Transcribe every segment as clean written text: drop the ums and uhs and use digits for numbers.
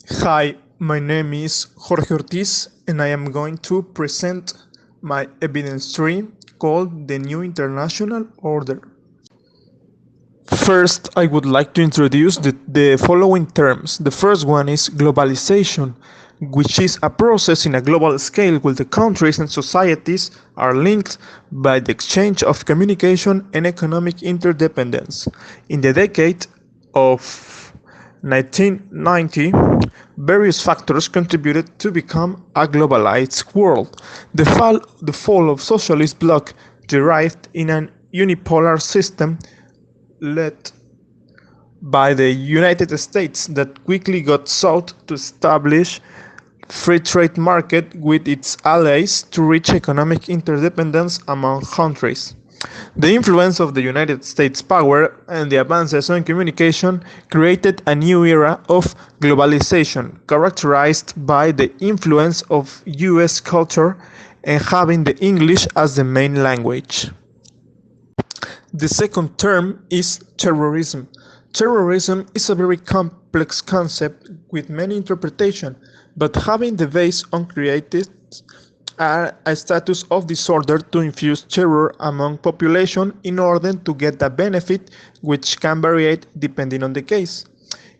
Hi, my name is Jorge Ortiz, and I am going to present my evidence tree called the New International Order. First, I would like to introduce the following terms. The first one is globalization, which is a process in a global scale where the countries and societies are linked by the exchange of communication and economic interdependence. In the decade of 1990, various factors contributed to become a globalized world. The fall of socialist bloc derived in an unipolar system led by the United States that quickly got sought to establish free trade market with its allies to reach economic interdependence among countries. The influence of the United States power and the advances on communication created a new era of globalization characterized by the influence of US culture and having the English as the main language. The second term is terrorism. Terrorism is a very complex concept with many interpretations, but having the base on created a status of disorder to infuse terror among population in order to get a benefit which can vary depending on the case.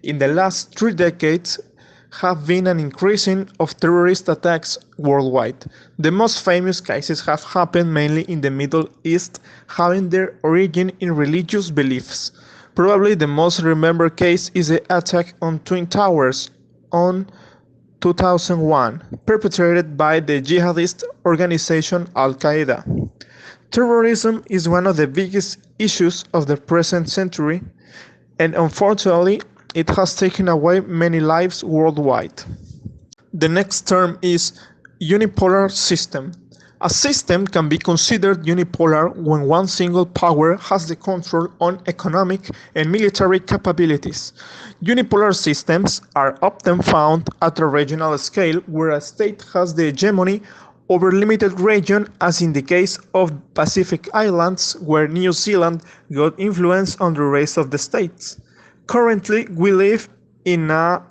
In the last 3 decades, have been an increasing of terrorist attacks worldwide. The most famous cases have happened mainly in the Middle East, having their origin in religious beliefs. Probably the most remembered case is the attack on Twin Towers on 2001, perpetrated by the jihadist organization Al-Qaeda. Terrorism is one of the biggest issues of the present century, and unfortunately, it has taken away many lives worldwide. The next term is unipolar system. A system can be considered unipolar when one single power has the control on economic and military capabilities. Unipolar systems are often found at a regional scale where a state has the hegemony over limited region, as in the case of Pacific Islands where New Zealand got influence on the rest of the states. Currently, we live in a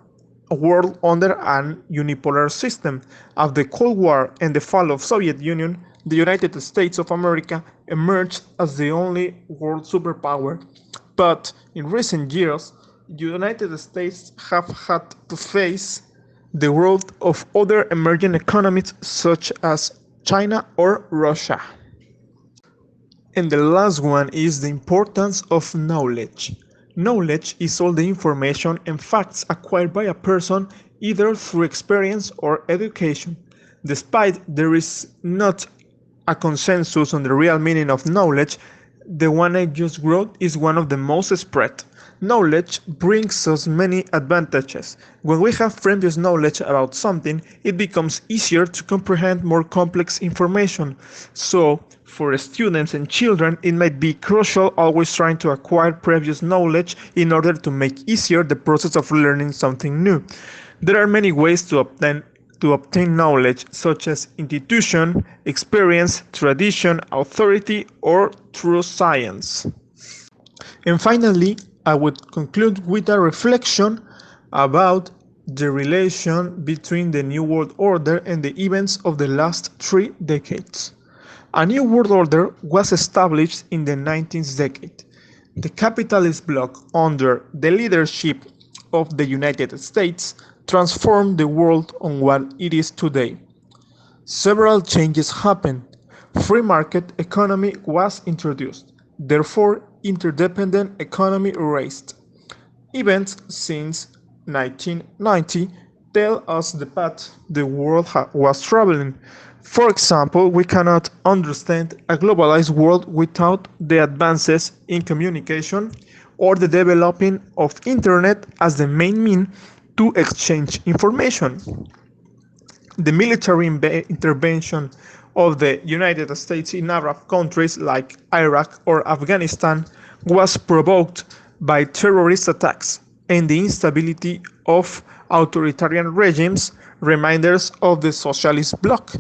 world under an unipolar system. After the Cold War and the fall of Soviet Union, the United States of America emerged as the only world superpower. But in recent years, the United States have had to face the growth of other emerging economies such as China or Russia. And the last one is the importance of knowledge. Knowledge is all the information and facts acquired by a person either through experience or education. Despite there is not a consensus on the real meaning of knowledge, the one I just wrote is one of the most spread. Knowledge brings us many advantages. When we have previous knowledge about something, it becomes easier to comprehend more complex information. So, for students and children, it might be crucial always trying to acquire previous knowledge in order to make easier the process of learning something new. There are many ways to obtain knowledge, such as institution, experience, tradition, authority, or through science. And finally, I would conclude with a reflection about the relation between the New World Order and the events of the last 3 decades. A new world order was established in the 19th decade. The capitalist bloc, under the leadership of the United States, transformed the world on what it is today. Several changes happened. Free market economy was introduced. Therefore, interdependent economy raised. Events since 1990 tell us the path the world was traveling. For example, we cannot understand a globalized world without the advances in communication or the developing of internet as the main means to exchange information. The military intervention of the United States in Arab countries like Iraq or Afghanistan was provoked by terrorist attacks and the instability of authoritarian regimes, reminders of the socialist bloc.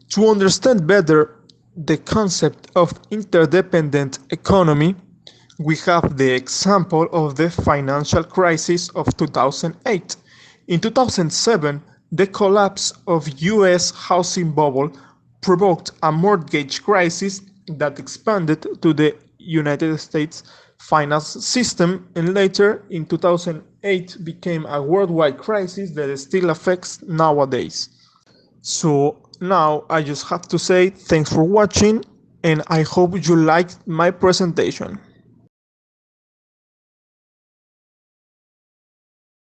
To understand better the concept of interdependent economy, we have the example of the financial crisis of 2008. In 2007, the collapse of US housing bubble provoked a mortgage crisis that expanded to the United States finance system and later in 2008 became a worldwide crisis that still affects nowadays. So now I just have to say thanks for watching and I hope you liked my presentation.